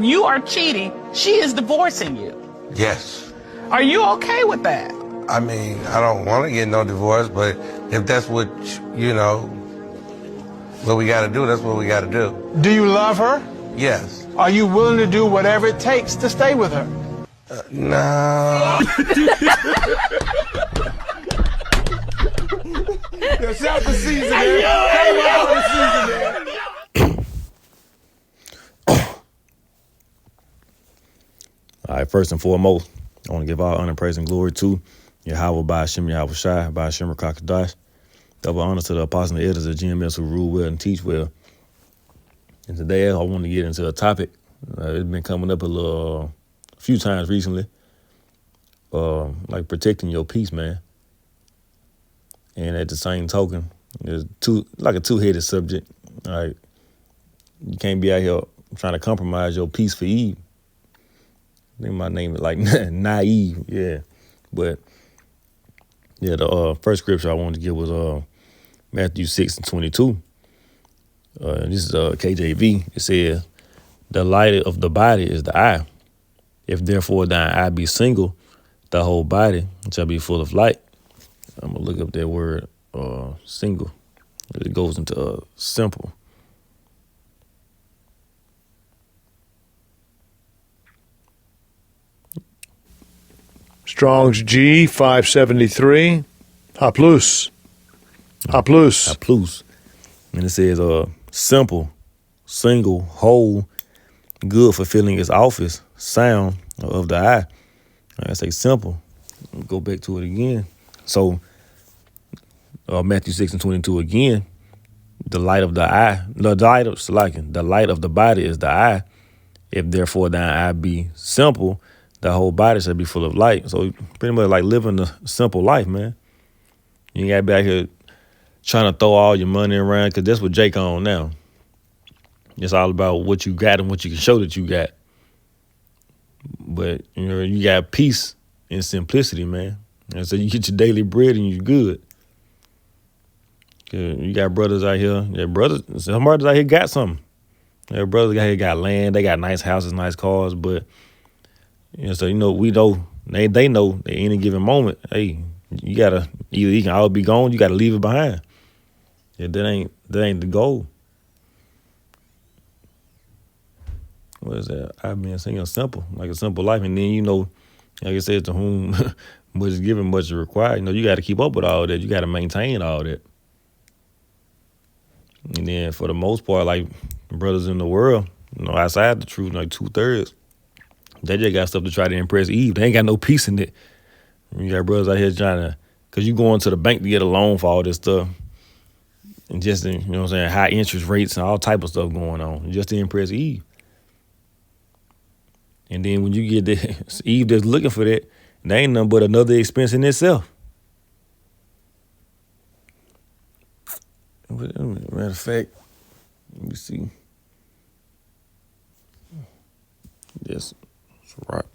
You are cheating. She is divorcing you. Yes. Are you okay with that? I mean, I don't want to get no divorce, but if that's what, what we got to do, that's what we got to do. Do you love her? Yes. Are you willing to do whatever it takes to stay with her? No. Shout the season, man. Come on, the season, man. All right, first and foremost, I want to give all honor, praise, and glory to Yahweh Ba'ashem Yahweh Shai, Ba'ashem Rakakadash. Double honor to the apostles and elders of GMS who rule well and teach well. And today I want to get into a topic. It's been coming up a few times recently, like protecting your peace, man. And at the same token, it's like a two-headed subject. All right, you can't be out here trying to compromise your peace for Eve. I think my name is like naïEVE, yeah. But yeah, the first scripture I wanted to give was Matthew 6:22. This is KJV. It says, "The light of the body is the eye. If therefore thine eye be single, the whole body shall be full of light." I'm gonna look up that word single. It goes into simple. Strong's G 573. Haplus. And it says simple, single, whole, good, fulfilling its office, sound of the eye. I say simple. Go back to it again. So Matthew 6:22 again. The light of the eye, the light of the body is the eye. If therefore thine eye be simple, the whole body shall be full of light. So pretty much like living a simple life, man. You ain't got to be out here trying to throw all your money around, because that's what Jake on now. It's all about what you got and what you can show that you got. But you got peace and simplicity, man. And so you get your daily bread and you're good. You got brothers out here. Some brothers out here got something. Their brothers out here got land. They got nice houses, nice cars. But so we know they know at any given moment, hey, you gotta either you can all be gone, you gotta leave it behind. Yeah, that ain't the goal. What is that? I've been saying simple, like a simple life, and then like I said, to whom much is given, much is required. You got to keep up with all that. You got to maintain all that. And then for the most part, like brothers in the world, outside the truth, like 2/3, they just got stuff to try to impress Eve. They ain't got no peace in it. You got brothers out here trying to, because you going to the bank to get a loan for all this stuff. And just, high interest rates and all type of stuff going on just to impress Eve. And then when you get the Eve that's looking for that, there ain't nothing but another expense in itself. Matter of fact, let me see. Yes, it's right.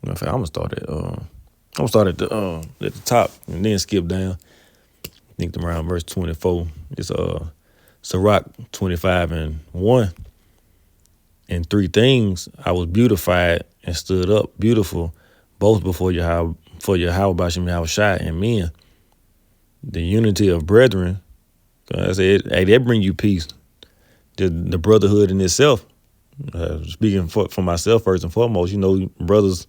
In fact, I'm gonna start at the top and then skip down. I think around verse 24. It's Sirach 25:1. In three things I was beautified and stood up beautiful, both before Yahweh Ba'ashem Yahweh Shai and men. The unity of brethren, I said, hey, that bring you peace. The brotherhood in itself. Speaking for myself first and foremost, brothers,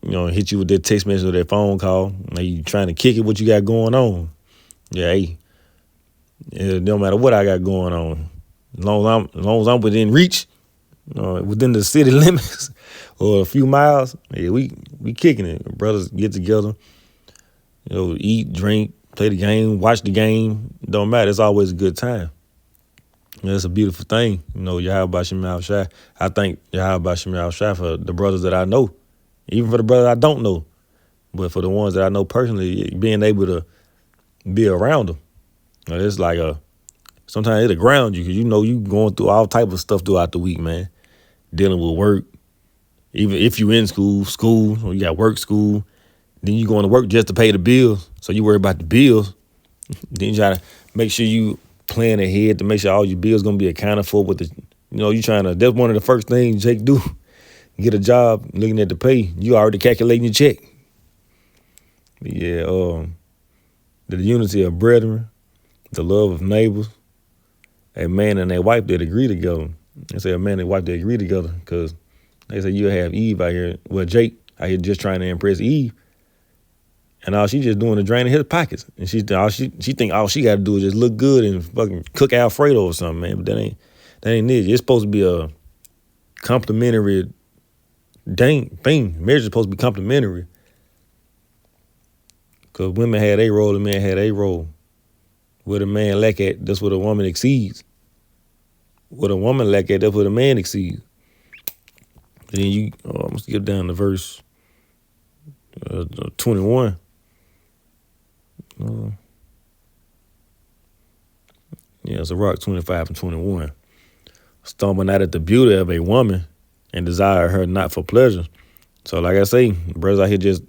hit you with that text message or that phone call. You trying to kick it, what you got going on? Yeah, hey, it don't matter what I got going on. As long as I'm within reach, within the city limits or a few miles, yeah, we kicking it. Brothers get together, eat, drink, play the game, watch the game. Don't matter. It's always a good time. It's a beautiful thing. Yahweh Ba'ashem Yahweh Shai. I thank Yahweh Ba'ashem Yahweh Shai for the brothers that I know, even for the brothers I don't know. But for the ones that I know personally, being able to be around them, it's like sometimes it'll ground you, because you going through all type of stuff throughout the week, man. Dealing with work, even if you in school, or you got work, school, then you going to work just to pay the bills. So you worry about the bills, Then you try to make sure you plan ahead to make sure all your bills gonna be accounted for with the, you trying to, that's one of the first things Jake do. Get a job, looking at the pay, you already calculating your check. But yeah, the unity of brethren, the love of neighbors, a man and a wife that agree together. They say a man and a wife that agree together because they say you have Eve out here. Well, Jake out here just trying to impress Eve. And all she just doing is draining his pockets. And she think all she got to do is just look good and fucking cook Alfredo or something, man. But that ain't it. It's supposed to be a complimentary thing. Marriage is supposed to be complimentary. Because women had a role and men had a role. What a man lack at, that's what a woman exceeds. What a woman lack at, that's what a man exceeds. And then you, I'm going to skip down to verse 21. So Rock 25 and 21. Stumble not at the beauty of a woman and desire her not for pleasure. So like I say, brothers out here just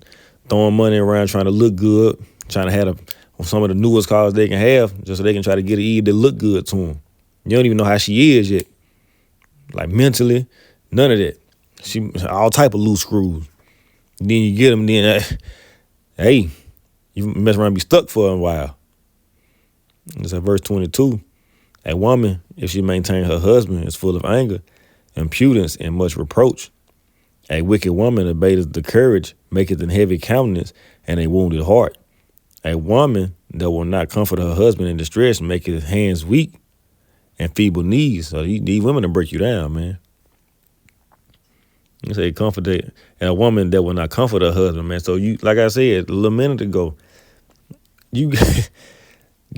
throwing money around, trying to look good, trying to have some of the newest cars they can have, just so they can try to get an Eve that look good to them. You don't even know how she is yet. Like mentally, none of that. She all type of loose screws. Then you get them, then hey, you mess around and be stuck for a while. It's at verse 22. A woman, if she maintain her husband, is full of anger, impudence, and much reproach. A wicked woman abateth the courage, maketh an heavy countenance, and a wounded heart. A woman that will not comfort her husband in distress maketh his hands weak and feeble knees. So these women will break you down, man. You say comfort, and a woman that will not comfort her husband, man. So you, like I said a little minute ago, you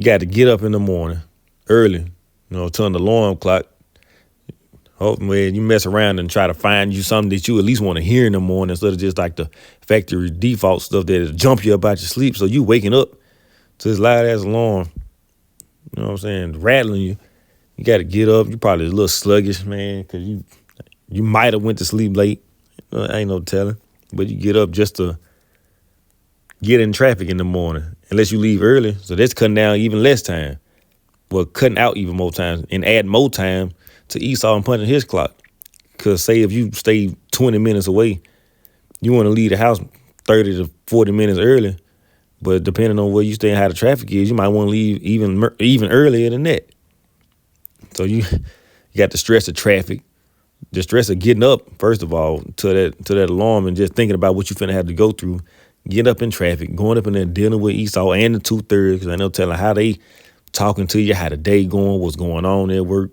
got to get up in the morning early, turn the alarm clock. Hope, man, you mess around and try to find you something that you at least want to hear in the morning instead of just like the factory default stuff that'll jump you up out your sleep. So you waking up to this loud ass alarm, you know what I'm saying, rattling you. You got to get up. You probably a little sluggish, man, because you might have went to sleep late. Ain't no telling. But you get up just to get in traffic in the morning, unless you leave early. So that's cutting down even less time. Well, cutting out even more time and add more time to Esau and punching his clock. Because say if you stay 20 minutes away, you want to leave the house 30 to 40 minutes early. But depending on where you stay and how the traffic is, you might want to leave even earlier than that. So you got the stress of traffic, the stress of getting up, first of all, to that alarm and just thinking about what you finna have to go through. Get up in traffic, going up in there, dealing with Esau and the 2/3, because I know telling how they talking to you, how the day going, what's going on at work.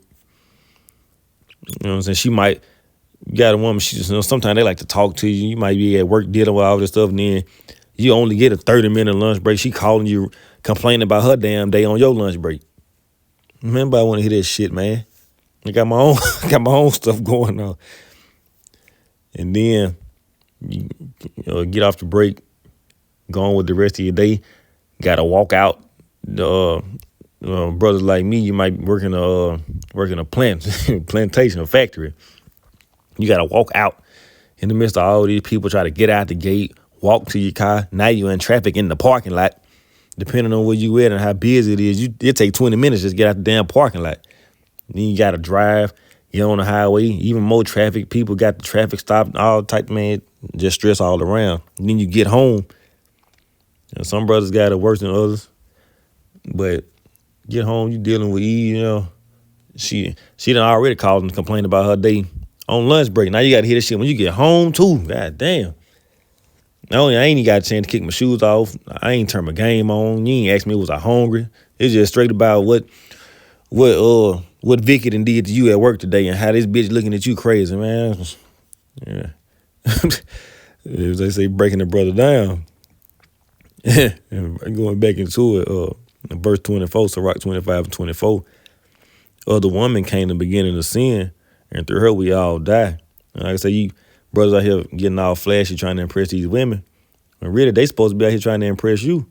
You know what I'm saying? You got a woman, she just, sometimes they like to talk to you. You might be at work dealing with all this stuff, and then you only get a 30-minute lunch break. She calling you, complaining about her damn day on your lunch break. Remember, I want to hear that shit, man. I got my own stuff going on. And then you get off the break, go on with the rest of your day. Got to walk out. Brothers like me, you might work in a plantation, a factory. You got to walk out in the midst of all these people, try to get out the gate, walk to your car. Now you're in traffic in the parking lot. Depending on where you at and how busy it is, it take 20 minutes just to get out the damn parking lot. Then you got to drive, get on the highway, even more traffic. People got the traffic stopped, all type, man, just stress all around. And then you get home. And some brothers got it worse than others. But get home, you dealing with Eve, She done already called and complained about her day on lunch break. Now you got to hear this shit when you get home, too. God damn. I ain't even got a chance to kick my shoes off. I ain't turn my game on. You ain't ask me was I hungry. It's just straight about what Vicky done did to you at work today and how this bitch looking at you crazy, man. Yeah. As they say, breaking the brother down. And going back into it, verse 24, so Rock 25 and 24. The woman came to the beginning of sin, and through her we all die. And like I say, you brothers out here getting all flashy trying to impress these women. And really, they supposed to be out here trying to impress you.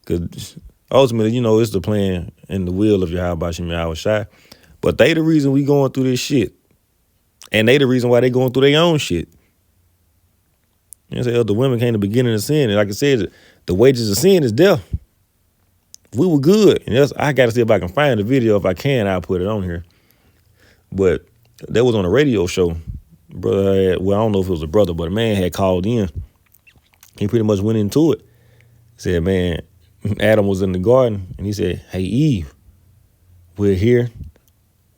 Because ultimately, it's the plan and the will of Yahweh Shem Yahweh Shai. But they the reason we going through this shit. And they the reason why they going through their own shit. The women came to the beginning of sin. And like I said, the wages of sin is death. we were good. And I got to see if I can find the video. If I can, I'll put it on here. But that was on a radio show. Brother had, well, I don't know if it was a brother, but a man had called in. He pretty much went into it. Said, man, Adam was in the garden, and he said, hey, Eve, we're here.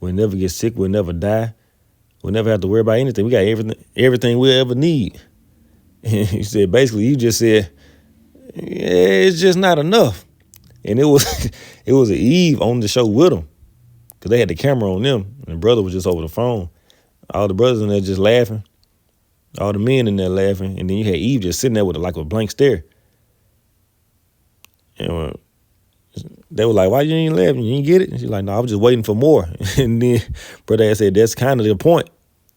We'll never get sick. We'll never die. We'll never have to worry about anything. We got everything we'll ever need. And he said, basically, you just said, yeah, it's just not enough. And it was an Eve on the show with him, because they had the camera on them, and the brother was just over the phone. All the brothers in there just laughing. All the men in there laughing. And then you had Eve just sitting there with like a blank stare. And they were like, why you ain't laughing? You didn't get it? And she's like, no, I was just waiting for more. And then brother said, that's kind of the point.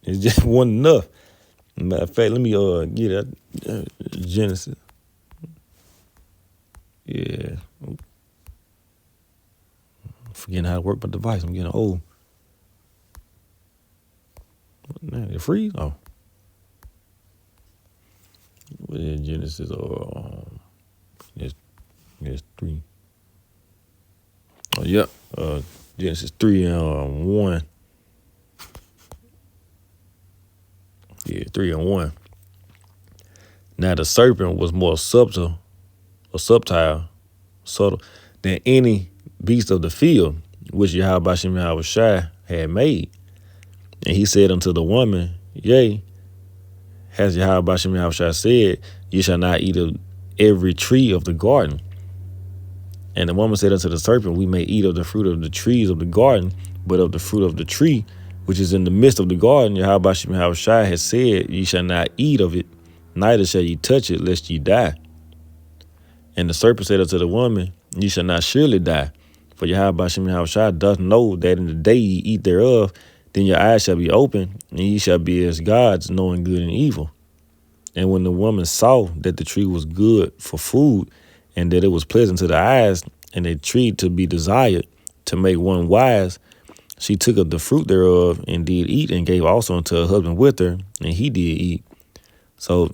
It just wasn't enough. Matter of fact, let me get it. Genesis. Yeah. I'm forgetting how to work my device. I'm getting old. Man, it freeze? Oh. Well, Genesis there's 3. Oh, yep. Genesis 3 and 1. Yeah, 3 and 1. Now the serpent was more subtle than any beast of the field, which Yahweh Shem Shai had made. And he said unto the woman, yea, has Yahweh Shem Shai said, you shall not eat of every tree of the garden. And the woman said unto the serpent, we may eat of the fruit of the trees of the garden, but of the fruit of the tree which is in the midst of the garden, Yahweh Shem Shai has said, ye shall not eat of it, neither shall ye touch it, lest ye die. And the serpent said unto the woman, ye shall not surely die, for Yahweh Shem Shai doth know that in the day ye eat thereof, then your eyes shall be open, and ye shall be as gods, knowing good and evil. And when the woman saw that the tree was good for food, and that it was pleasant to the eyes, and a tree to be desired, to make one wise, she took of the fruit thereof, and did eat, and gave also unto her husband with her, and he did eat. So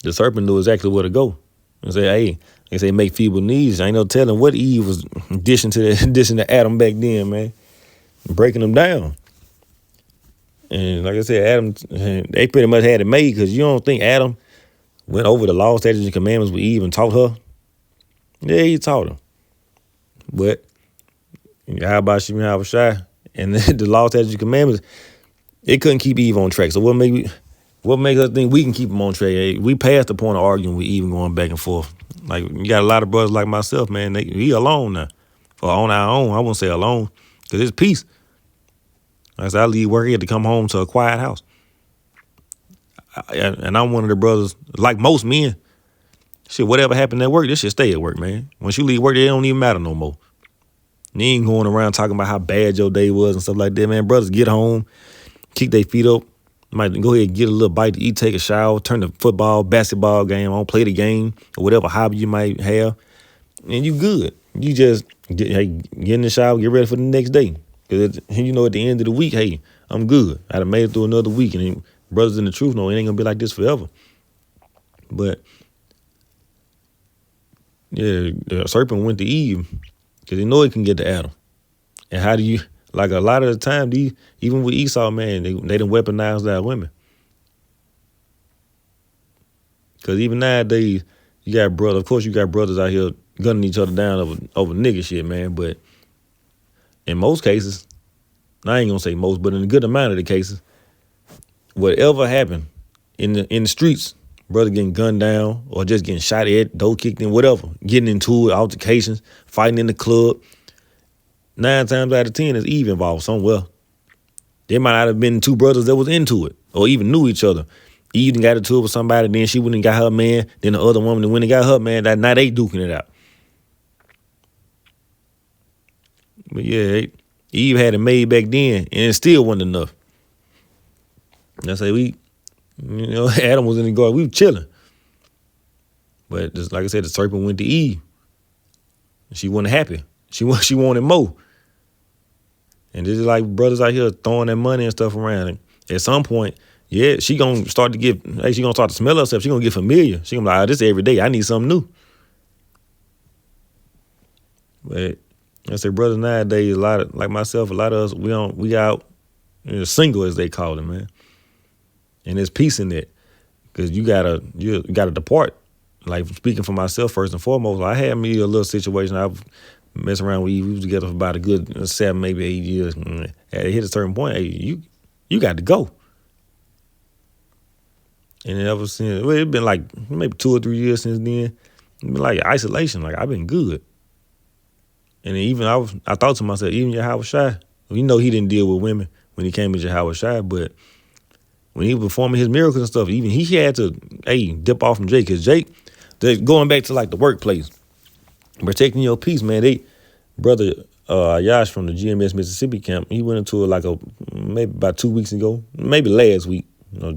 the serpent knew exactly where to go. And say, hey, they say make feeble knees. I ain't no telling what Eve was dishing to Adam back then, man. Breaking them down. And like I said, Adam, they pretty much had it made, because you don't think Adam went over the law, statutes, and commandments with Eve and taught her? Yeah, he taught her. But how about Shem Shai and the law, statutes, and commandments, it couldn't keep Eve on track. So what makes us think we can keep them on track? Hey, we passed the point of arguing with Eve and going back and forth. Like, you got a lot of brothers like myself, man. We alone now. Or on our own. I won't say alone, because it's peace. Like I said, I leave work here to come home to a quiet house. And I'm one of the brothers, like most men, shit, whatever happened at work, this shit stay at work, man. Once you leave work, it don't even matter no more. You ain't going around talking about how bad your day was and stuff like that, man. Brothers get home, kick their feet up, might go ahead and get a little bite to eat, take a shower, turn the football, basketball game on, play the game, or whatever hobby you might have, and you good. You just get in the shower, get ready for the next day. Because, you know, at the end of the week, hey, I'm good. I done made it through another week, and brothers in the truth know it ain't going to be like this forever. But, yeah, the serpent went to Eve because he know it can get to Adam. And how do you, like a lot of the time, even with Esau, man, they done weaponized our women. Because even nowadays, you got brothers, of course you got brothers out here gunning each other down over nigga shit, man. But in most cases, I ain't gonna say most, but in a good amount of the cases, whatever happened in the streets, brother getting gunned down or just getting shot at, door kicked in, whatever, getting into it, altercations, fighting in the club, 9 times out of 10 is Eve involved somewhere. There might not have been 2 brothers that was into it or even knew each other. Eve done got into it with somebody, then she went and got her man, then the other woman went and got her man. Now they duking it out. But yeah, Eve had it made back then, and it still wasn't enough. And I say Adam was in the garden, we were chilling. But just like I said, the serpent went to Eve. She wasn't happy. She wanted more. And this is like brothers out here throwing that money and stuff around. And at some point, yeah, she gonna start to smell herself. She gonna get familiar. She gonna be like, this every day. I need something new. But I say, brothers nowadays, a lot of like myself, a lot of us, we out, single as they call it, man. And there's peace in that, because you gotta depart. Like, speaking for myself first and foremost, I had me a little situation. I mess around with you. We was together for about a good 7, maybe 8 years. And at it hit a certain point, hey, you got to go. And ever since, well, it's been like maybe 2 or 3 years since then. It's been like isolation. Like, I've been good. And even I thought to myself, even Yahweh Shai, we know he didn't deal with women when he came to Yahweh Shai, but when he was performing his miracles and stuff, even he had to, dip off from Jake. Because Jake, going back to like the workplace, protecting your peace, man. Brother Yash from the GMS Mississippi camp, he went into it maybe about 2 weeks ago, maybe last week.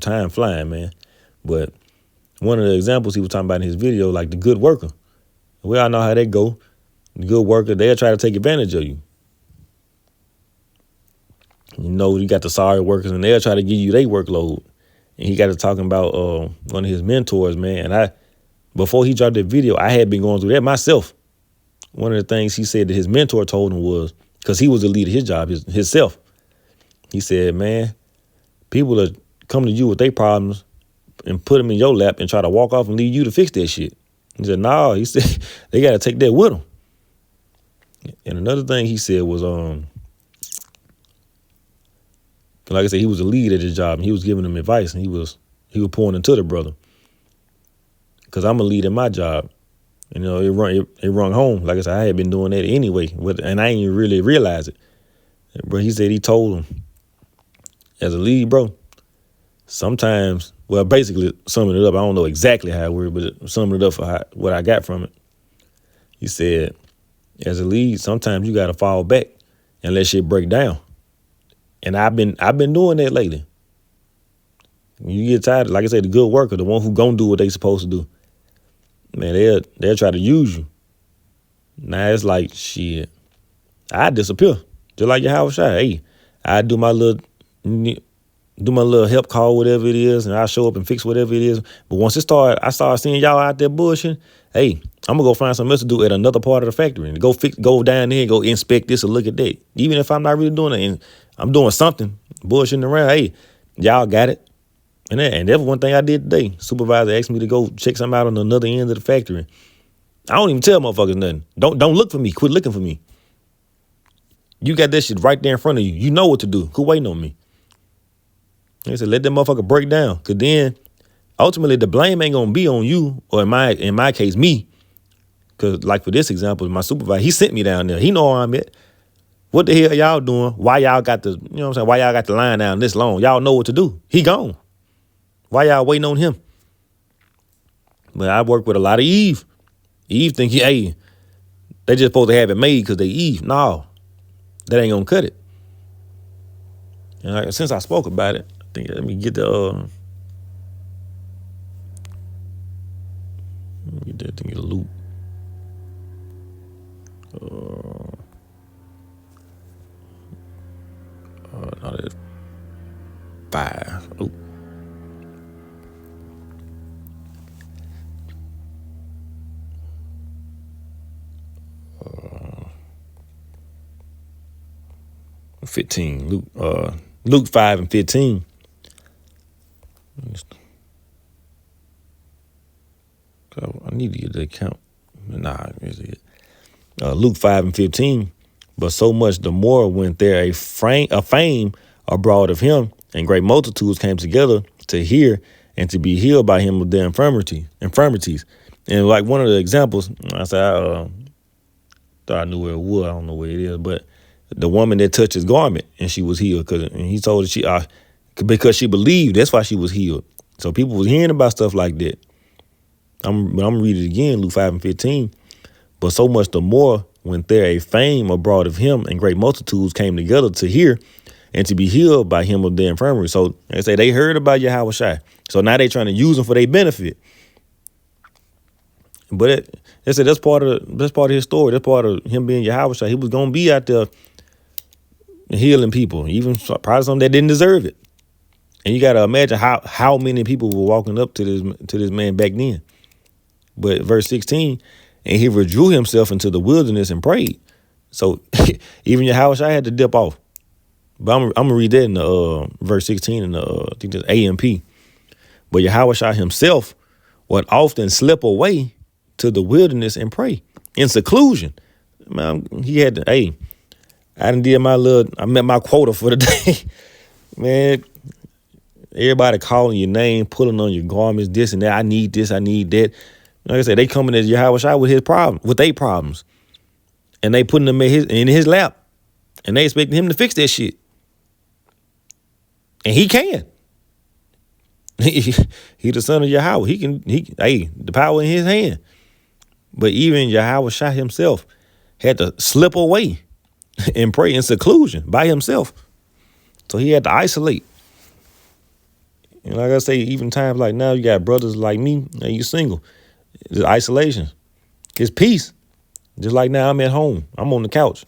Time flying, man. But one of the examples he was talking about in his video, like the good worker. We all know how they go. The good worker, they'll try to take advantage of you. You got the sorry workers, and they'll try to give you their workload. And he got to talking about one of his mentors, man. And before he dropped that video, I had been going through that myself. One of the things he said that his mentor told him was, because he was the lead of his job, himself. He said, man, people are come to you with their problems and put them in your lap and try to walk off and leave you to fix that shit. He said, nah, he said, they got to take that with them. And another thing he said was, like I said, he was the lead at his job, and he was giving them advice, and he was pouring into the brother. Because I'm a lead in my job. And, it rung home. Like I said, I had been doing that anyway, and I ain't even really realize it. But he said he told him, as a lead, bro, sometimes, well, basically summing it up, I don't know exactly how it worked, but summing it up for what I got from it. He said, as a lead, sometimes you got to fall back and let shit break down. And I've been doing that lately. When you get tired, like I said, the good worker, the one who gonna do what they supposed to do, man, they'll try to use you. Now it's like, shit, I disappear. Just like your house shot. Hey, I do my little help call, whatever it is, and I show up and fix whatever it is. But once I started seeing y'all out there bullshitting, hey, I'm gonna go find something else to do at another part of the factory and go down there and go inspect this or look at that. Even if I'm not really doing it and I'm doing something, bullshitting around, hey, y'all got it. And that's one thing I did today. Supervisor asked me to go check something out on another end of the factory. I don't even tell motherfuckers nothing. Don't look for me. Quit looking for me. You got that shit right there in front of you. You know what to do. Quit waiting on me. Like I said, let that motherfucker break down. Because then, ultimately, the blame ain't going to be on you, or in my case, me. Because, like for this example, my supervisor, he sent me down there. He know where I'm at. What the hell y'all doing? Why y'all got the, why y'all got the line down this long? Y'all know what to do. He gone. Why y'all waiting on him? But I work with a lot of Eve. Eve think, hey, they just supposed to have it made because they Eve. No, that ain't gonna cut it. And since I spoke about it, I think let me get the loop. Not at 5. Oop. Uh, 15. Luke 5 and 15. I need to get the account. Luke 5 and 15. But so much the more went there a fame abroad of him, and great multitudes came together to hear and to be healed by him of their infirmities. And like one of the examples, I said, I thought I knew where it was. I don't know where it is, but the woman that touched his garment and she was healed, and he told her because she believed, that's why she was healed. So people was hearing about stuff like that. I'm reading it again, Luke 5 and 15. But so much the more went there a fame abroad of him, and great multitudes came together to hear and to be healed by him of their infirmary. So they say they heard about Yahweh Shai. So now they trying to use him for their benefit. But they said that's part of his story. That's part of him being Yahweh Shai. He was gonna be out there healing people, even probably some that didn't deserve it. And you gotta imagine how many people were walking up to this man back then. But verse 16, and he withdrew himself into the wilderness and prayed. So even Yahushua had to dip off. But I'm gonna read that in the verse 16 in the I think that's AMP. But Yahushua himself would often slip away to the wilderness and pray in seclusion. Man, he had to, I met my quota for the day. Man, everybody calling your name, pulling on your garments, this and that. I need this, I need that. Like I said, they coming at Yahushua with their problems. And they putting them in his lap. And they expecting him to fix that shit. And he can. He the son of Yahweh. The power in his hand. But even Yahushua himself had to slip away and pray in seclusion by himself. So he had to isolate. And like I say, even times like now, you got brothers like me, and you single. It's isolation. It's peace. Just like now, I'm at home. I'm on the couch.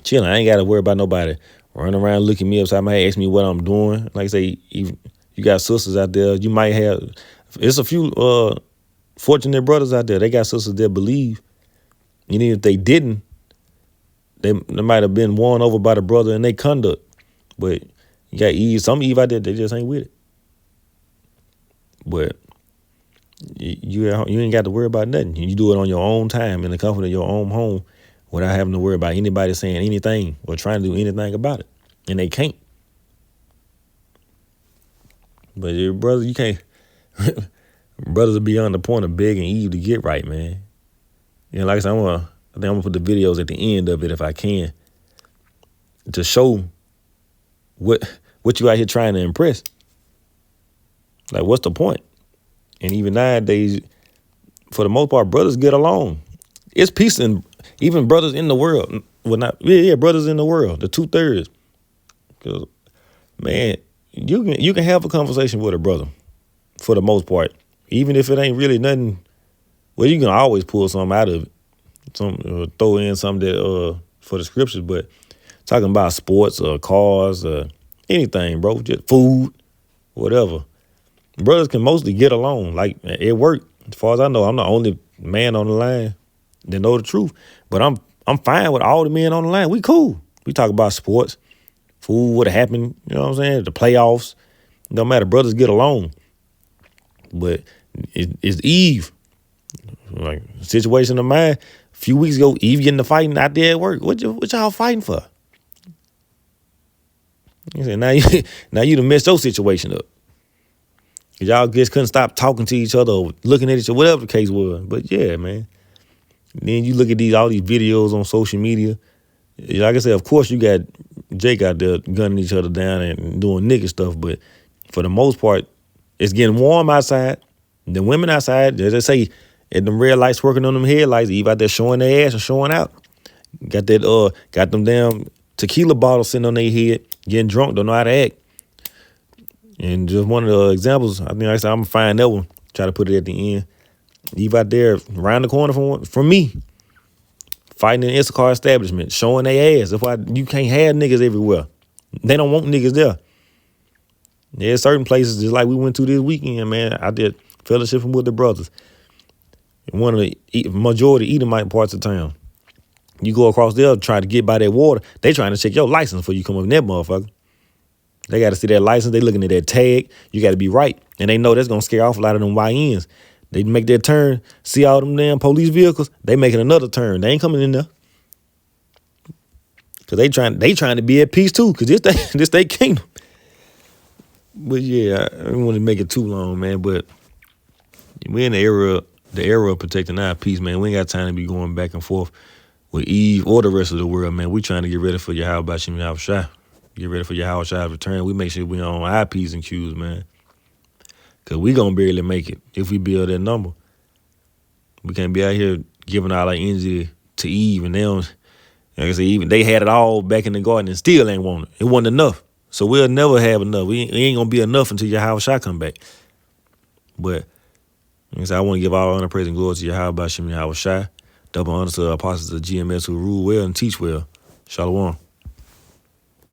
Chilling. I ain't got to worry about nobody running around looking me upside my head, asking me what I'm doing. Like I say, even, you got sisters out there. You might have, it's a few fortunate brothers out there. They got sisters that believe. And even if they didn't, they might have been won over by the brother in their conduct. But you got Eve, some Eve out there, they just ain't with it. But you ain't got to worry about nothing. You do it on your own time in the comfort of your own home without having to worry about anybody saying anything or trying to do anything about it. And they can't. But your brother, you can't. Brothers are beyond the point of begging Eve to get right, man. You know, like I said, I think I'm gonna put the videos at the end of it if I can, to show what you out here trying to impress. Like, what's the point? And even nowadays, for the most part, brothers get along. It's peace, and even brothers in the world. Well, brothers in the world, the 2/3. Because, man, you can have a conversation with a brother, for the most part, even if it ain't really nothing. Well, you can always pull something out of it, throw in something that for the scriptures. But talking about sports or cars or anything, bro, just food, whatever. Brothers can mostly get along. Like at work, as far as I know, I'm the only man on the line that know the truth. But I'm fine with all the men on the line. We cool. We talk about sports, food, what happened, you know what I'm saying? The playoffs. Don't matter. Brothers get along. But it's Eve. Like, situation of mine, a few weeks ago, Eve getting to fighting out there at work. What y'all fighting for? You said, now you done messed your situation up. Y'all just couldn't stop talking to each other or looking at each other, whatever the case was. But yeah, man. Then you look at all these videos on social media. Like I said, of course you got Jake out there gunning each other down and doing nigga stuff, but for the most part, it's getting warm outside. The women outside, as they say, at them red lights working on them headlights, Eve out there showing their ass and showing out. Got them damn tequila bottles sitting on their head, getting drunk, don't know how to act. And just one of the examples, I think like I said, I'm gonna find that one, try to put it at the end. Eve out there around the corner from me, fighting in an Issachar establishment, showing their ass. You can't have niggas everywhere. They don't want niggas there. There's certain places, just like we went to this weekend, man. I did fellowshipping with the brothers. In one of the majority Edomite parts of town. You go across there, try to get by that water. They trying to check your license before you come up in that motherfucker. They got to see that license. They looking at that tag. You got to be right. And they know that's going to scare off a lot of them YNs. They make their turn, see all them damn police vehicles. They making another turn. They ain't coming in there. Because they trying to be at peace too. Because this they kingdom. But yeah, I don't want to make it too long, man. But we're in the era of protecting our peace, man. We ain't got time to be going back and forth with Eve or the rest of the world, man. We trying to get ready for Yahweh Bashim Yahushua. Get ready for Yahushua's return. We make sure we on our P's and Q's, man. Because we going to barely make it if we build that number. We can't be out here giving all our energy to Eve. And they don't, like I said, even they had it all back in the garden and still ain't want it. It wasn't enough. So we'll never have enough. It ain't going to be enough until Yahushua come back. But like I said, I want to give all honor, praise, and glory to Yahweh Bashim Yahushua. Double honor to the apostles of GMS who rule well and teach well. Shalom.